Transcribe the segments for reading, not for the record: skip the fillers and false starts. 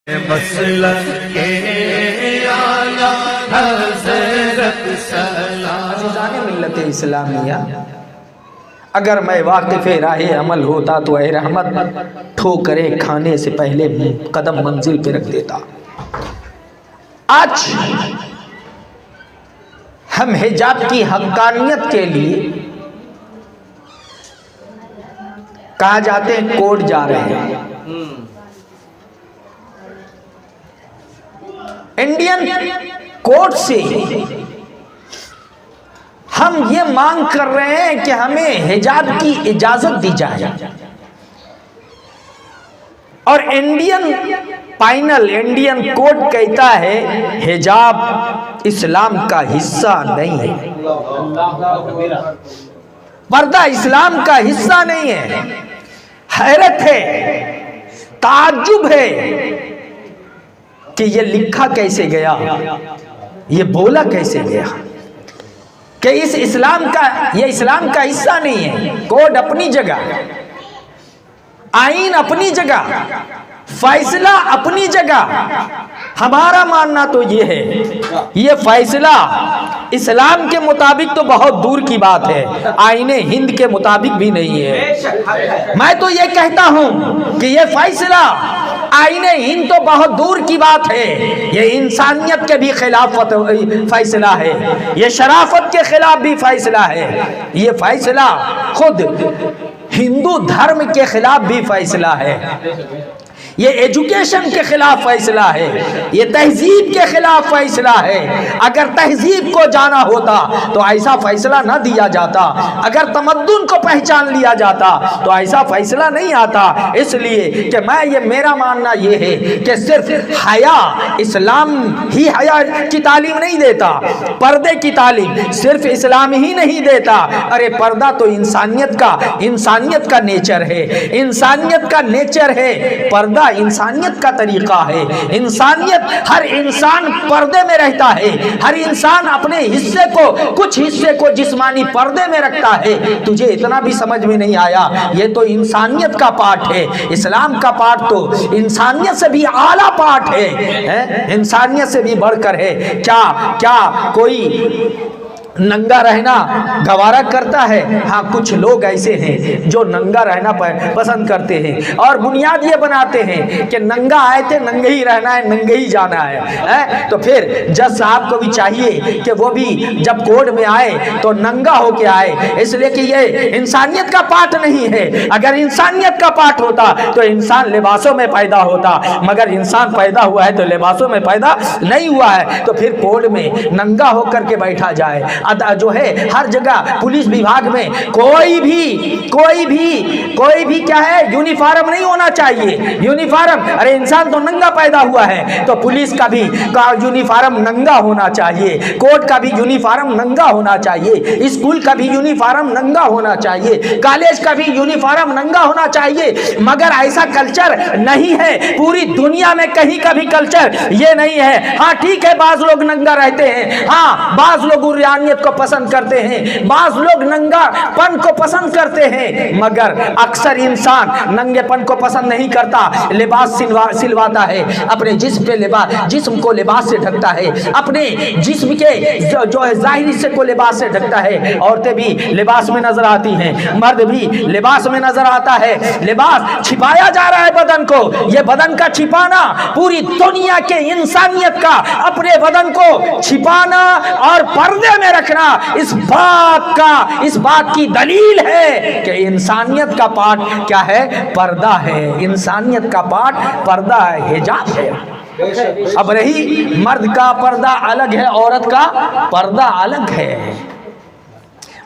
مسلک کے اعلیٰ حضرت سلام۔ عزیزان ملت اسلامیہ، اگر میں واقف راہ عمل ہوتا تو اے رحمت ٹھوکریں کھانے سے پہلے قدم منزل پہ رکھ دیتا۔ آج ہم حجاب کی حقانیت کے لیے کہا جاتے ہیں کورٹ جا رہے ہیں۔ انڈین کورٹ سے ہم یہ مانگ کر رہے ہیں کہ ہمیں حجاب کی اجازت دی جائے، اور انڈین کورٹ کہتا ہے حجاب اسلام کا حصہ نہیں ہے، پردہ اسلام کا حصہ نہیں ہے۔ حیرت ہے، تعجب ہے کہ یہ لکھا کیسے گیا، یہ بولا کیسے گیا کہ یہ اسلام کا حصہ نہیں ہے۔ کوڈ اپنی جگہ، آئین اپنی جگہ، فیصلہ اپنی جگہ۔ ہمارا ماننا تو یہ ہے یہ فیصلہ اسلام کے مطابق تو بہت دور کی بات ہے، آئین ہند کے مطابق بھی نہیں ہے۔ میں تو یہ کہتا ہوں کہ یہ فیصلہ آئین ہند تو بہت دور کی بات ہے، یہ انسانیت کے بھی خلاف فیصلہ ہے، یہ شرافت کے خلاف بھی فیصلہ ہے، یہ فیصلہ خود ہندو دھرم کے خلاف بھی فیصلہ ہے، یہ ایجوکیشن کے خلاف فیصلہ ہے، یہ تہذیب کے خلاف فیصلہ ہے۔ اگر تہذیب کو جانا ہوتا تو ایسا فیصلہ نہ دیا جاتا، اگر تمدن کو پہچان لیا جاتا تو ایسا فیصلہ نہیں آتا۔ اس لیے کہ میرا ماننا یہ ہے کہ صرف حیا، اسلام ہی حیا کی تعلیم نہیں دیتا، پردے کی تعلیم صرف اسلام ہی نہیں دیتا۔ ارے پردہ تو انسانیت کا نیچر ہے، انسانیت کا نیچر ہے پردہ، انسانیت کا طریقہ ہے۔ ہر انسان پردے میں رہتا ہے، ہر انسان اپنے کچھ حصے کو جسمانی پردے میں رکھتا ہے۔ تجھے اتنا بھی سمجھ میں نہیں آیا؟ یہ تو انسانیت کا پارٹ ہے، اسلام کا پارٹ تو انسانیت سے بھی اعلیٰ پارٹ ہے، انسانیت سے بھی بڑھ کر ہے۔ کیا کوئی ننگا رہنا گوارا کرتا ہے؟ ہاں، کچھ لوگ ایسے ہیں جو ننگا رہنا پسند کرتے ہیں اور بنیاد یہ بناتے ہیں کہ ننگا آئے تھے، ننگے ہی رہنا ہے، ننگے ہی جانا ہے۔ تو پھر جج صاحب کو بھی چاہیے کہ وہ بھی جب کورٹ میں آئے تو ننگا ہو کے آئے، اس لیے کہ یہ انسانیت کا پارٹ نہیں ہے۔ اگر انسانیت کا پارٹ ہوتا تو انسان لباسوں میں پیدا ہوتا، مگر انسان پیدا ہوا ہے تو لباسوں میں پیدا نہیں ہوا ہے، تو پھر کورٹ میں ننگا ہو کر کے بیٹھا جائے۔ جو ہے ہر جگہ پولیس وبھاگ میں کوئی بھی کیا ہے، یونیفارم نہیں ہونا چاہیے۔ یونیفارم، ارے انسان تو ننگا پیدا ہوا ہے، تو پولیس کا بھی یونیفارم ننگا ہونا چاہیے، کورٹ کا بھی یونیفارم ننگا ہونا چاہیے، اسکول کا بھی یونیفارم ننگا ہونا چاہیے، کالج کا بھی یونیفارم ننگا ہونا چاہیے۔ مگر ایسا کلچر نہیں ہے، پوری دنیا میں کہیں کا بھی کلچر یہ نہیں ہے۔ ہاں ٹھیک ہے، بعض لوگ ننگا رہتے ہیں، ہاں بعض لوگ عریانیت کو پسند کرتے ہیں، بعض لوگ ننگا پن کو پسند کرتے ہیں، مگر اکثر انسان ننگے پن کو پسند نہیں کرتا، لباس سلواتا ہے، اپنے جسم کو لباس سے ڈھکتا ہے، اپنے جسم کے جو ہے ظاہری حصے کو لباس سے ڈھکتا ہے۔ عورتیں بھی لباس میں نظر آتی ہیں، مرد بھی لباس میں نظر آتا ہے، لباس چھپایا جا رہا ہے بدن کو۔ یہ بدن کا چھپانا پوری دنیا کے انسانیت کا اپنے بدن کو چھپانا اور پردے میں رکھنا اس بات کی دلیل ہے کہ انسانیت کا پارٹ کیا ہے؟ پردہ ہے۔ انسانیت کا پارٹ پردہ ہے، حجاب ہے۔ اب رہی مرد کا پردہ الگ ہے، عورت کا پردہ الگ ہے۔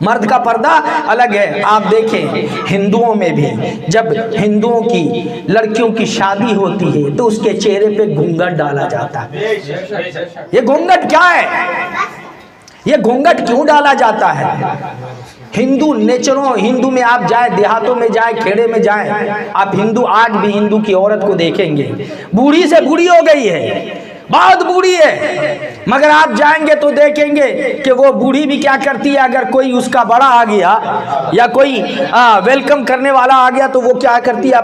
مرد کا پردہ الگ ہے۔ آپ دیکھیں ہندوؤں میں بھی جب ہندوؤں کی لڑکیوں کی شادی ہوتی ہے تو اس کے چہرے پہ گھونگھٹ ڈالا جاتا ہے۔ یہ گھونگھٹ کیا ہے؟ یہ گھونگھٹ کیوں ڈالا جاتا ہے؟ ہندو میں آپ جائیں، دیہاتوں میں جائیں، کھیڑے میں جائیں، آپ آج بھی ہندو کی عورت کو دیکھیں گے، بوڑھی سے بوڑھی ہو گئی ہے، بہت بوڑھی ہے، مگر آپ جائیں گے تو دیکھیں گے کہ وہ بوڑھی بھی کیا کرتی ہے، اگر کوئی اس کا بڑا آ گیا یا کوئی ویلکم کرنے والا آ گیا تو وہ کیا کرتی ہے،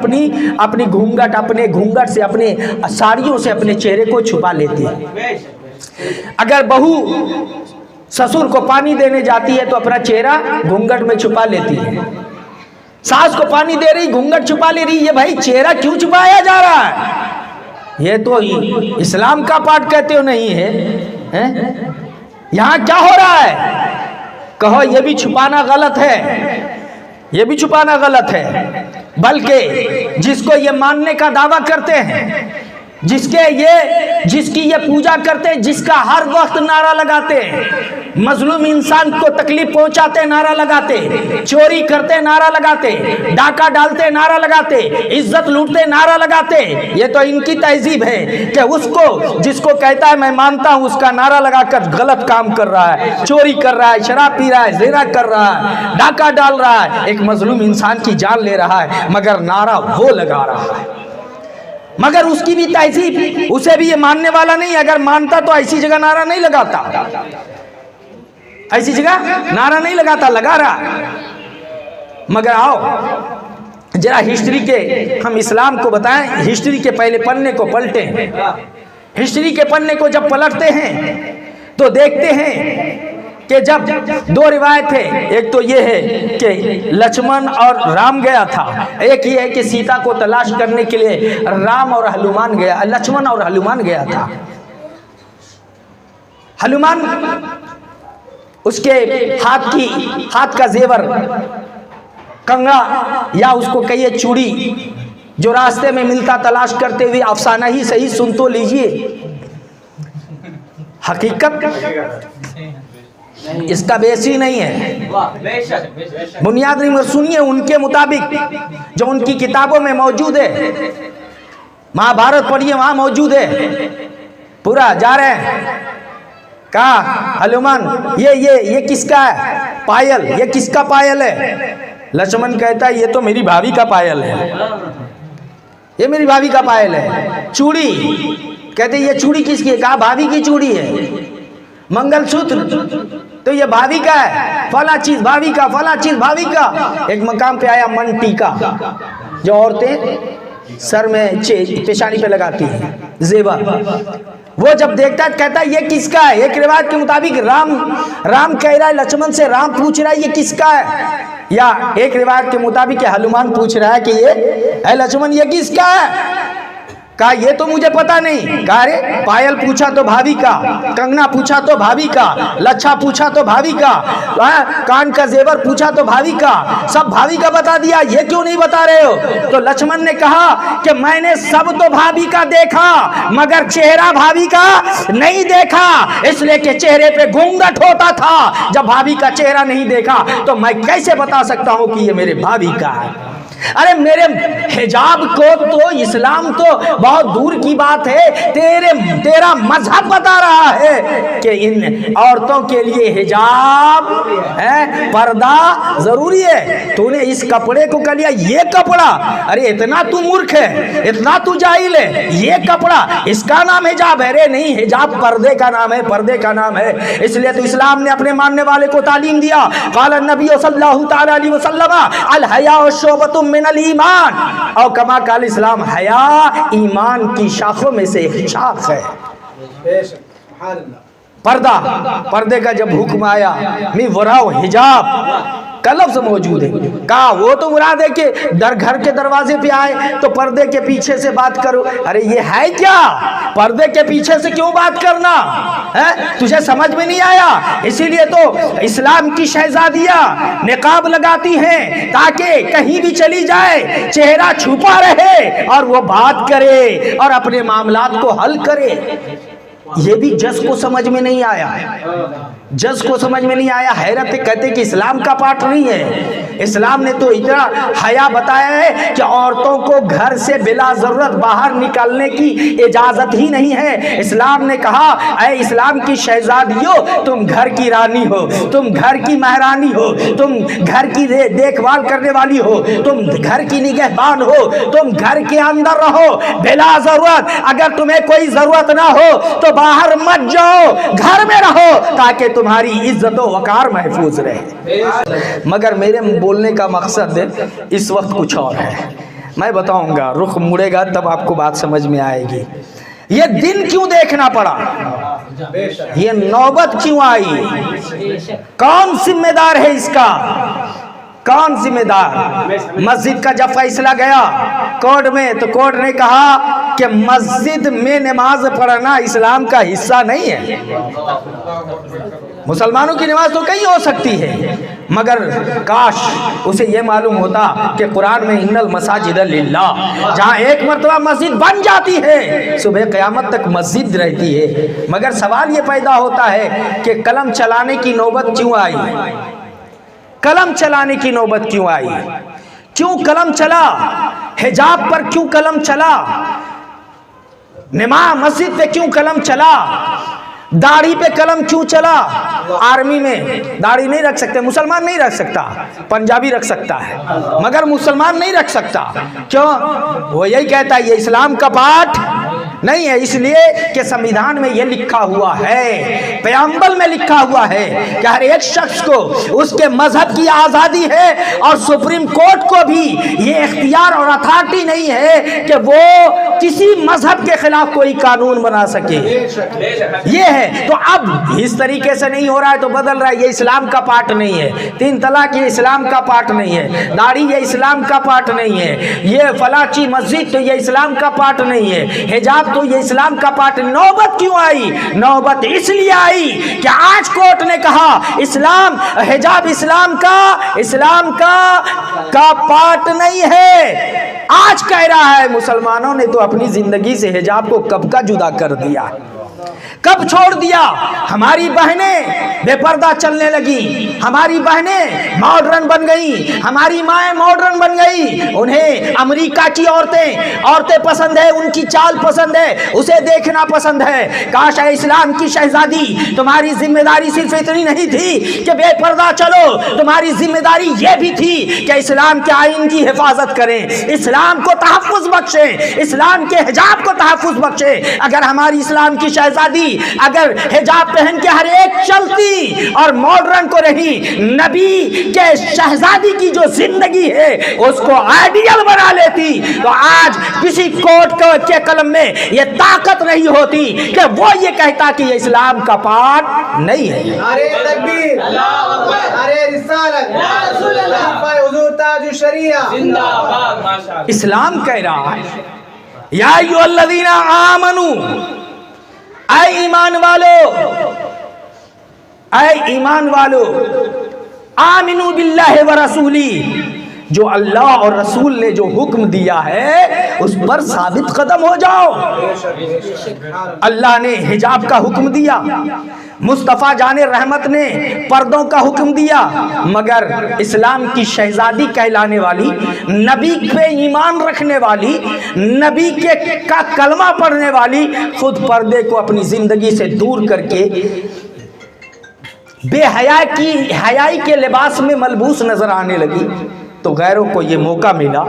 اپنی گھونگھٹ سے، اپنے ساڑیوں سے اپنے چہرے کو چھپا لیتی ہے۔ اگر بہو سسر کو پانی دینے جاتی ہے تو اپنا چہرہ گھونگھٹ میں چھپا لیتی ہے، ساس کو پانی دے رہی گھونگھٹ چھپا لے رہی۔ یہ بھائی چہرہ کیوں چھپایا جا رہا ہے؟ یہ تو اسلام کا پارٹ کہتے ہو نہیں ہے، یہاں کیا ہو رہا ہے؟ کہو یہ بھی چھپانا غلط ہے، یہ بھی چھپانا غلط ہے، بلکہ جس کو یہ ماننے کا دعویٰ کرتے ہیں، جس کی یہ پوجا کرتے ہیں، جس کا ہر وقت نعرہ لگاتے ہیں، مظلوم انسان کو تکلیف پہنچاتے نعرہ لگاتے، چوری کرتے نعرہ لگاتے، ڈاکہ ڈالتے نعرہ لگاتے، عزت لوٹتے نعرہ لگاتے، یہ تو ان کی تہذیب ہے کہ جس کو کہتا ہے میں مانتا ہوں، اس کا نعرہ لگا کر غلط کام کر رہا ہے، چوری کر رہا ہے، شراب پی رہا ہے، زنا کر رہا ہے، ڈاکہ ڈال رہا ہے، ایک مظلوم انسان کی جان لے رہا ہے، مگر نعرہ وہ لگا رہا ہے۔ مگر اس کی بھی تہذیب، اسے بھی یہ ماننے والا نہیں، اگر مانتا تو ایسی جگہ نعرہ نہیں لگاتا، ایسی جگہ نعرہ نہیں لگاتا، لگا رہا۔ مگر آؤ ذرا ہسٹری کے ہم اسلام کو بتائیں، ہسٹری کے پہلے پنے کو پلٹیں۔ ہسٹری کے پنے کو جب پلٹتے ہیں تو دیکھتے ہیں کہ جب دو روایت ہے، ایک تو یہ ہے کہ لچمن اور رام گیا تھا، ایک یہ ہے کہ سیتا کو تلاش کرنے کے لیے لچمن اور ہنومان گیا تھا۔ ہنومان اس کے ہاتھ کا زیور، کنگا یا اس کو کہیے چوڑی، جو راستے میں ملتا تلاش کرتے ہوئے، افسانہ ہی صحیح سن تو لیجئے، حقیقت اس کا بیسی نہیں ہے، بنیاد نہیں، سنیے ان کے مطابق جو ان کی کتابوں میں موجود ہے، مہابھارت پڑھیے وہاں موجود ہے، پورا جا رہے ہیں، کہا ہنومان یہ کس کا ہے پائل، یہ کس کا پائل ہے؟ لچمن کہتا ہے یہ تو میری بھابھی کا پائل ہے، یہ میری بھابھی کا پائل ہے۔ چوڑی کہتے یہ چوڑی کس کی ہے؟ کہا بھابھی کی چوڑی ہے۔ منگل سوتر تو یہ بھابھی کا ہے، فلاں چیز بھابھی کا، فلاں چیز بھابھی کا۔ ایک مقام پہ آیا من ٹیکا، جو عورتیں سر میں پیشانی پہ لگاتی ہیں، زیور، وہ جب دیکھتا ہے کہتا ہے یہ کس کا ہے؟ ایک روایت کے مطابق رام کہہ رہا ہے لچمن سے، رام پوچھ رہا ہے یہ کس کا ہے، یا ایک روایت کے مطابق ہنومان پوچھ رہا ہے کہ یہ اے لچمن یہ کس کا ہے؟ کہا یہ تو مجھے پتا نہیں۔ کہا رے پائل پوچھا تو بھابھی کا، کنگنا پوچھا تو بھابھی کا، لچھا پوچھا تو بھابھی کا، کان کا زیور پوچھا تو بھابھی کا، سب بھابھی کا بتا دیا، یہ کیوں نہیں بتا رہے ہو؟ تو لچمن نے کہا کہ میں نے سب تو بھابھی کا دیکھا مگر چہرہ بھابھی کا نہیں دیکھا، اس لیے کہ چہرے پہ گھونگھٹ ہوتا تھا، جب بھابھی کا چہرہ نہیں دیکھا تو میں کیسے بتا سکتا ہوں کہ یہ میرے بھابھی کا ہے؟ ارے میرے حجاب کو تو اسلام تو بہت دور کی بات ہے، تیرا مذہب بتا رہا ہے کہ ان عورتوں کے لیے حجاب ہے، پردہ ضروری ہے، تو نے اس کپڑے کو کہہ لیا یہ کپڑا، ارے اتنا تو مورکھ ہے، اتنا تو جاہل ہے، یہ کپڑا اس کا نام حجاب ہے؟ ارے نہیں، حجاب پردے کا نام ہے، پردے کا نام ہے۔ اس لیے تو اسلام نے اپنے ماننے والے کو تعلیم دیا، قال النبی صلی اللہ تعالی علیہ وسلم الحیاء شعبۃ من الایمان، اور کما قال اسلام، حیا ایمان کی شاخوں میں سے ایک شاخ ہے۔ پردے کا جب حکم آیا، می وراء حجاب کا لفظ موجود ہے، کہا وہ تو مراد ہے کہ گھر کے دروازے پہ آئے تو پردے کے پیچھے سے بات کرو، ارے یہ ہے کیا؟ پردے کے پیچھے سے کیوں بات کرنا ہے؟ تجھے سمجھ میں نہیں آیا؟ اسی لیے تو اسلام کی شہزادیاں نقاب لگاتی ہیں تاکہ کہیں بھی چلی جائے چہرہ چھپا رہے اور وہ بات کرے اور اپنے معاملات کو حل کرے۔ یہ بھی جس کو سمجھ میں نہیں آیا، جس کو سمجھ میں نہیں آیا، حیرت ہے، کہتے کہ اسلام کا پارٹ نہیں ہے۔ اسلام نے تو اتنا حیا بتایا ہے کہ عورتوں کو گھر سے بلا ضرورت باہر نکالنے کی اجازت ہی نہیں ہے۔ اسلام نے کہا اے اسلام کی شہزادیوں، تم گھر کی رانی ہو، تم گھر کی مہرانی ہو، تم گھر کی دیکھ بھال کرنے والی ہو، تم گھر کی نگہبان ہو، تم گھر کے اندر رہو بلا ضرورت، اگر تمہیں کوئی ضرورت نہ ہو تو باہر مت جاؤ، گھر میں رہو تاکہ تمہاری عزت و وقار محفوظ رہے۔ مگر میرے بولنے کا مقصد اس وقت کچھ اور ہے، میں بتاؤں گا، رخ مڑے گا تب آپ کو بات سمجھ میں آئے گی۔ یہ دن کیوں دیکھنا پڑا، یہ نوبت کیوں آئی، کون ذمہ دار ہے اس کا، کون ذمہ دار؟ مسجد کا جب فیصلہ گیا کورٹ میں تو کورٹ نے کہا کہ مسجد میں نماز پڑھنا اسلام کا حصہ نہیں ہے۔ مسلمانوں کی نماز تو کہیں ہو سکتی ہے، مگر کاش اسے یہ معلوم ہوتا کہ قرآن میں ان المساجد للہ، جہاں ایک مرتبہ مسجد بن جاتی ہے صبح قیامت تک مسجد رہتی ہے۔ مگر سوال یہ پیدا ہوتا ہے کہ قلم چلانے کی نوبت کیوں آئی، قلم چلانے کی نوبت کیوں آئی، کیوں قلم چلا، حجاب پر کیوں قلم چلا، نماز مسجد پہ کیوں قلم چلا، داڑھی پہ قلم کیوں چلا؟ آرمی میں داڑھی نہیں رکھ سکتے، مسلمان نہیں رکھ سکتا، پنجابی رکھ سکتا ہے مگر مسلمان نہیں رکھ سکتا، کیوں؟ وہ یہی کہتا ہے یہ اسلام کا پارٹ نہیں ہے، اس لیے کہ سمویدھان میں یہ لکھا ہوا ہے، پیامبل میں لکھا ہوا ہے کہ ہر ایک شخص کو اس کے مذہب کی آزادی ہے، اور سپریم کورٹ کو بھی یہ اختیار اور اتھارٹی نہیں ہے کہ وہ کسی مذہب کے خلاف کوئی قانون بنا سکے۔ یہ ہے، تو اب اس طریقے سے نہیں ہو رہا ہے تو بدل رہا ہے، یہ اسلام کا پارٹ نہیں ہے، 3 طلاق یہ اسلام کا پارٹ نہیں ہے، داڑھی یہ اسلام کا پارٹ نہیں ہے، یہ فلاں مسجد تو یہ اسلام کا پارٹ نہیں ہے، حجاب تو یہ اسلام کا پارٹ۔ نوبت کیوں آئی؟ نوبت اس لیے آئی کہ آج کورٹ نے کہا اسلام حجاب اسلام کا پارٹ نہیں ہے۔ آج کہہ رہا ہے مسلمانوں نے تو اپنی زندگی سے حجاب کو کب کا جدا کر دیا، کب چھوڑ دیا۔ ہماری بہنیں بے پردہ چلنے لگی، ہماری بہنیں ماڈرن بن گئی، ہماری مائیں ماڈرن بن گئی، انہیں امریکہ کی عورتیں پسند ہے، ان کی چال پسند ہے، اسے دیکھنا پسند ہے۔ کاش اے اسلام کی شہزادی، تمہاری ذمہ داری صرف اتنی نہیں تھی کہ بے پردہ چلو، تمہاری ذمہ داری یہ بھی تھی کہ اسلام کے آئین کی حفاظت کریں، اسلام کو تحفظ بخشیں، اسلام کے حجاب کو تحفظ بخشیں۔ اگر ہماری اسلام کی شہزادی اگر حجاب پہن کے ہر ایک چلتی اور ماڈرن کو رہی، نبی کے شہزادی کی جو زندگی ہے اس کو آئیڈیل بنا لیتی، تو آج کسی کورٹ کے قلم میں یہ طاقت نہیں ہوتی کہ وہ یہ کہتا کہ یہ اسلام کا پارٹ نہیں ہے۔ نعرہ تکبیر، نعرہ رسالت، خلیفہ حضور تاج الشریعہ زندہ باد۔ اسلام کہہ رہا ہے یا ایھا الذین آمنوا، اے ایمان والو، آمنوا باللہ ورسولہ، جو اللہ اور رسول نے جو حکم دیا ہے اس پر ثابت قدم ہو جاؤ۔ اللہ نے حجاب کا حکم دیا، مصطفیٰ جان رحمت نے پردوں کا حکم دیا، مگر اسلام کی شہزادی کہلانے والی، نبی پہ ایمان رکھنے والی، نبی کا کلمہ پڑھنے والی خود پردے کو اپنی زندگی سے دور کر کے بے حیائی کے لباس میں ملبوس نظر آنے لگی، تو غیروں کو یہ موقع ملا،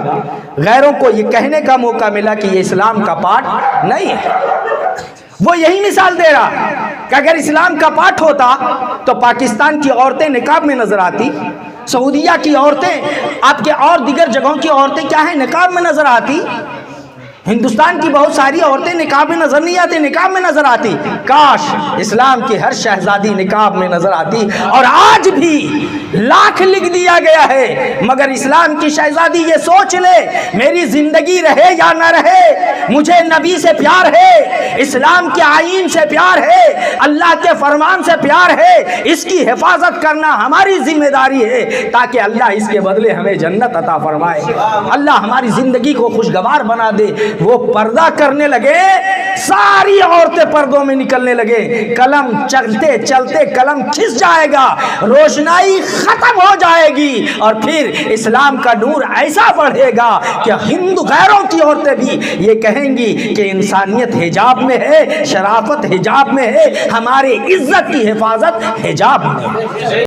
غیروں کو یہ کہنے کا موقع ملا کہ یہ اسلام کا پارٹ نہیں ہے۔ وہ یہی مثال دے رہا کہ اگر اسلام کا پارٹ ہوتا تو پاکستان کی عورتیں نقاب میں نظر آتی، سعودیہ کی عورتیں، آپ کے اور دیگر جگہوں کی عورتیں کیا ہیں، نقاب میں نظر آتی۔ ہندوستان کی بہت ساری عورتیں نقاب میں نظر نہیں آتی، نقاب میں نظر آتی۔ کاش اسلام کی ہر شہزادی نقاب میں نظر آتی، اور آج بھی لاکھ لکھ دیا گیا ہے، مگر اسلام کی شہزادی یہ سوچ لے میری زندگی رہے یا نہ رہے، مجھے نبی سے پیار ہے، اسلام کے آئین سے پیار ہے، اللہ کے فرمان سے پیار ہے، اس کی حفاظت کرنا ہماری ذمہ داری ہے تاکہ اللہ اس کے بدلے ہمیں جنت عطا فرمائے، اللہ ہماری زندگی کو خوشگوار بنا دے۔ وہ پردہ کرنے لگے، ساری عورتیں پردوں میں نکلنے لگے، قلم چلتے چلتے قلم کھس جائے گا، روشنائی ختم ہو جائے گی، اور پھر اسلام کا نور ایسا بڑھے گا کہ ہندو غیروں کی عورتیں بھی یہ کہیں گی کہ انسانیت حجاب میں ہے، شرافت حجاب میں ہے، ہماری عزت کی حفاظت حجاب میں ہے۔